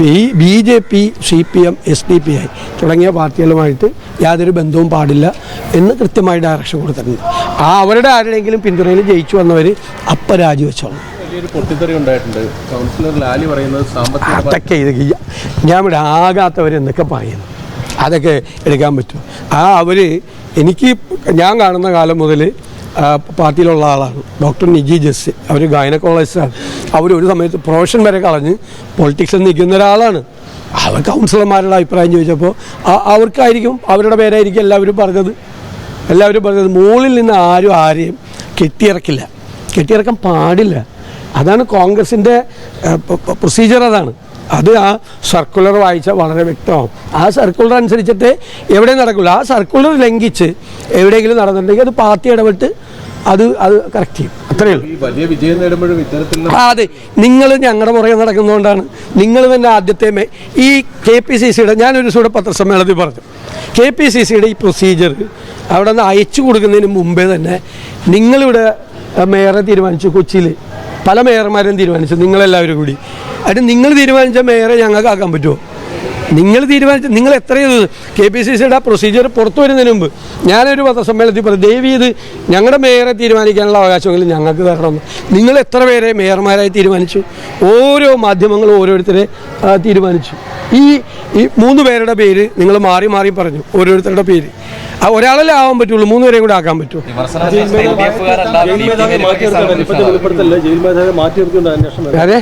BJP, CPM, SDPI തുടങ്ങിയ പാർട്ടികളുമായിട്ട് യാതൊരു ബന്ധവും പാടില്ല എന്ന് കൃത്യമായി ഡയറക്ഷൻ കൊടുത്തിട്ടുണ്ട്. അവരുടെ ആരുടെയെങ്കിലും പിന്തുണയിൽ ജയിച്ചു വന്നവർ അപ്പം രാജിവെച്ചോളൂ. അതൊക്കെ ഞാൻ ഇവിടെ ആകാത്തവരെന്നൊക്കെ പറയുന്നു, അതൊക്കെ എടുക്കാൻ പറ്റും. ഞാൻ കാണുന്ന കാലം മുതൽ പാർട്ടിയിലുള്ള ആളാണ് ഡോക്ടർ നിജി ജസ്. അവർ ഗൈനക്കോളജിസ്റ്റാണ്. ഒരു സമയത്ത് പ്രൊഫഷൻ വരെ കളഞ്ഞ് പൊളിറ്റിക്സിൽ നിൽക്കുന്ന ഒരാളാണ്. അവർ കൗൺസിലർമാരുടെ അഭിപ്രായം ചോദിച്ചപ്പോൾ അവർക്കായിരിക്കും, അവരുടെ പേരായിരിക്കും എല്ലാവരും പറഞ്ഞത്. മുകളിൽ നിന്ന് ആരെയും കെട്ടിയിറക്കാൻ പാടില്ല. അതാണ് കോൺഗ്രസിൻ്റെ പ്രൊസീജിയർ. അത് ആ സർക്കുലർ വായിച്ചാൽ വളരെ വ്യക്തമാവും. ആ സർക്കുലർ അനുസരിച്ചിട്ട് എവിടെ നടക്കില്ല. ആ സർക്കുലർ ലംഘിച്ച് എവിടെയെങ്കിലും നടന്നിട്ടുണ്ടെങ്കിൽ അത് പാർട്ടി ഇടപെട്ട് അത് കറക്റ്റ് ചെയ്യും. അത്രയേ ഉള്ളൂ. അതെ, നിങ്ങൾ ഞങ്ങളുടെ പുറകെ നടക്കുന്നതുകൊണ്ടാണ്. നിങ്ങൾ തന്നെ ആദ്യത്തെ ഈ KPCCയുടെ ഞാനൊരു ദിവസം പത്രസമ്മേളനത്തിൽ പറഞ്ഞു, KPCCയുടെ ഈ പ്രൊസീജിയർ അവിടെ നിന്ന് അയച്ചു കൊടുക്കുന്നതിന് മുമ്പേ തന്നെ നിങ്ങളിവിടെ മേയറെ തീരുമാനിച്ചു. കൊച്ചിയിൽ പല മേയർമാരും തീരുമാനിച്ചു, നിങ്ങളെല്ലാവരും കൂടി. അതിന് നിങ്ങൾ തീരുമാനിച്ച മേയറെ ഞങ്ങൾക്ക് ആക്കാൻ പറ്റുമോ? നിങ്ങൾ എത്രയും KPCCയുടെ പ്രൊസീജിയർ പുറത്തു വരുന്നതിന് മുമ്പ് ഞാനൊരു പത്രസമ്മേളനത്തിൽ പറഞ്ഞു, ദയവ് ചെയ്ത് ഞങ്ങളുടെ മേയറെ തീരുമാനിക്കാനുള്ള അവകാശമെങ്കിലും ഞങ്ങൾക്ക് തരണമെന്ന്. നിങ്ങൾ എത്ര പേരെ മേയർമാരായി തീരുമാനിച്ചു? ഓരോ മാധ്യമങ്ങളും ഓരോരുത്തരെ തീരുമാനിച്ചു. ഈ 3 പേരുടെ പേര് നിങ്ങൾ മാറി മാറി പറഞ്ഞു, ഓരോരുത്തരുടെ പേര്. ഒരാളല്ലേ ആവാൻ പറ്റുള്ളൂ, 3 പേരെയും കൂടെ ആക്കാൻ പറ്റുമോ? അതെ,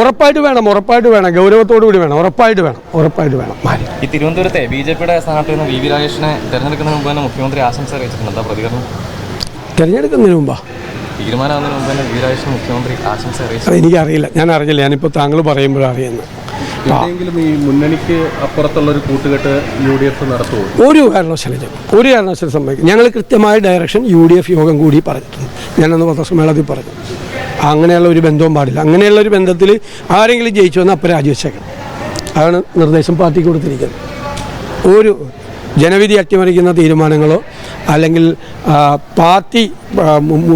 ഉറപ്പായിട്ട് വേണം. ഗൗരവത്തോടു കൂടി വേണം. ഉറപ്പായിട്ട് വേണം. ഈ തിരുവനന്തപുരത്തെ BJPയുടെ സ്ഥാനാർത്ഥി VV രാജേഷിനെ തെരഞ്ഞെടുക്കുന്നതിന് മുമ്പ് തന്നെ മുഖ്യമന്ത്രി ആശംസ അറിയിച്ചിട്ടുണ്ട്. എന്താ പ്രതികരണം? തെരഞ്ഞെടുക്കുന്നതിന് മുമ്പാ തീരുമാനമാകുന്നതിന് മുമ്പ് തന്നെ VV രാജേഷിന് മുഖ്യമന്ത്രി ആശംസ അറിയിച്ചു? എനിക്കറിയില്ല, ഞാൻ അറിഞ്ഞില്ല. ഞാനിപ്പോൾ താങ്കൾ പറയുമ്പോഴും അറിയുന്നത്. ഈ മുന്നണിക്ക് അപ്പുറത്തുള്ളൊരു കൂട്ടുകെട്ട് UDF നടത്തുമോ? ഒരു കാരണവശാലും സംഭവിക്കും. ഞങ്ങൾ കൃത്യമായ ഡയറക്ഷൻ UDF യോഗം കൂടി പറഞ്ഞിട്ടുണ്ട്. ഞാനന്ന് പത്രസമ്മേളനത്തിൽ പറഞ്ഞു, അങ്ങനെയുള്ള ഒരു ബന്ധവും പാടില്ല. അങ്ങനെയുള്ള ഒരു ബന്ധത്തിൽ ആരെങ്കിലും ജയിച്ചു വന്നാൽ അപ്പം രാജിവെച്ചേക്കണം. അതാണ് നിർദ്ദേശം പാർട്ടിക്ക് കൊടുത്തിരിക്കുന്നത്. ഒരു ജനവിധി അട്ടിമറിക്കുന്ന തീരുമാനങ്ങളോ അല്ലെങ്കിൽ പാർട്ടി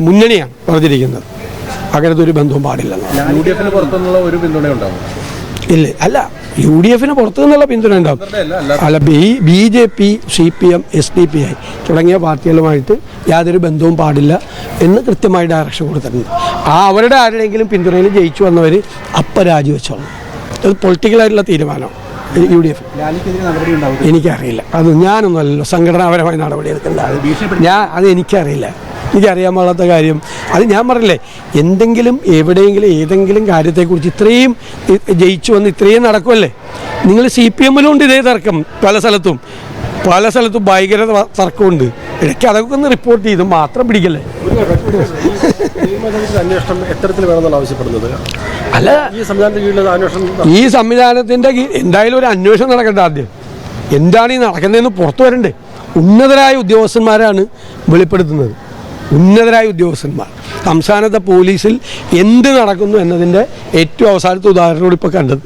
മുന്നണിയാണ് പറഞ്ഞിരിക്കുന്നത്, അങ്ങനത്തെ ഒരു ബന്ധവും പാടില്ല. UDFന് പുറത്തുനിന്നുള്ള ഒരു പിന്തുണ ഉണ്ടാവും? ഇല്ല, അല്ല, UDFന് പുറത്തു നിന്നുള്ള പിന്തുണ ഉണ്ടാവും. അല്ല, BJP, CPM, SDPI തുടങ്ങിയ പാർട്ടികളുമായിട്ട് യാതൊരു ബന്ധവും പാടില്ല എന്ന് കൃത്യമായി ഡയറക്ഷൻ കൊടുത്തിട്ടുണ്ട്. അവരുടെ ആരുടെയെങ്കിലും പിന്തുണയിൽ ജയിച്ചു വന്നവർ അപ്പം രാജിവെച്ചോളൂ. അത് പൊളിറ്റിക്കലായിട്ടുള്ള തീരുമാനമാണ്. UDF എനിക്കറിയില്ല, അത് ഞാനൊന്നുമല്ലല്ലോ സംഘടനാപരമായ നടപടിയെടുക്കേണ്ട. അത് എനിക്കറിയാൻ പാടാത്ത കാര്യം. അത് ഞാൻ പറഞ്ഞില്ലേ, എവിടെയെങ്കിലും ഏതെങ്കിലും കാര്യത്തെക്കുറിച്ച് ഇത്രയും ജയിച്ചു വന്ന് ഇത്രയും നടക്കുമല്ലേ. നിങ്ങൾ CPM-ലും ഉണ്ട് ഇതേ തർക്കം. പല സ്ഥലത്തും ഭയങ്കര തർക്കമുണ്ട്. ഇടയ്ക്ക് അതൊക്കെ ഒന്ന് റിപ്പോർട്ട് ചെയ്ത് മാത്രം പിടിക്കല്ലേ. അല്ല, ഈ സംവിധാനത്തിൻ്റെ എന്തായാലും ഒരു അന്വേഷണം നടക്കട്ടെ. ആദ്യം എന്താണ് ഈ നടക്കുന്നതെന്ന് പുറത്തു വരണ്ടേ. ഉന്നതരായ ഉദ്യോഗസ്ഥന്മാരാണ് വെളിപ്പെടുത്തുന്നത്. സംസ്ഥാനത്തെ പോലീസിൽ എന്ത് നടക്കുന്നു എന്നതിൻ്റെ ഏറ്റവും അവസാനത്തെ ഉദാഹരണമാണ് ഇപ്പോൾ കണ്ടത്.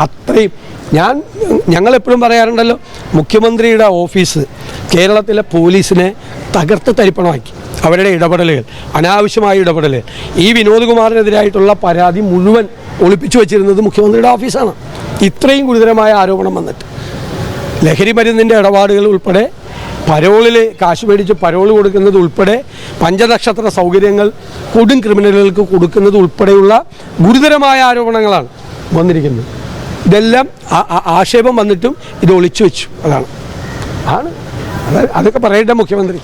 അത്രയും ഞങ്ങളെപ്പോഴും പറയാറുണ്ടല്ലോ, മുഖ്യമന്ത്രിയുടെ ഓഫീസ് കേരളത്തിലെ പോലീസിനെ തകർത്ത് തരിപ്പണമാക്കി. അവരുടെ അനാവശ്യമായ ഇടപെടലുകൾ. ഈ വിനോദ് കുമാറിനെതിരായിട്ടുള്ള പരാതി മുഴുവൻ ഒളിപ്പിച്ചു വച്ചിരുന്നത് മുഖ്യമന്ത്രിയുടെ ഓഫീസാണ്. ഇത്രയും ഗുരുതരമായ ആരോപണം വന്നിട്ട് ലഹരി മരുന്നിൻ്റെ ഇടപാടുകൾ ഉൾപ്പെടെ, പരോളിൽ കാശ് മേടിച്ച് പരോൾ കൊടുക്കുന്നത് ഉൾപ്പെടെ, പഞ്ചനക്ഷത്ര സൗകര്യങ്ങൾ കൊടും ക്രിമിനലുകൾക്ക് കൊടുക്കുന്നത് ഉൾപ്പെടെയുള്ള ഗുരുതരമായ ആരോപണങ്ങളാണ് വന്നിരിക്കുന്നത്. ഇതെല്ലാം ആക്ഷേപം വന്നിട്ടും ഇത് ഒളിച്ചു വെച്ചു. അതൊക്കെ പറയട്ടെ മുഖ്യമന്ത്രി.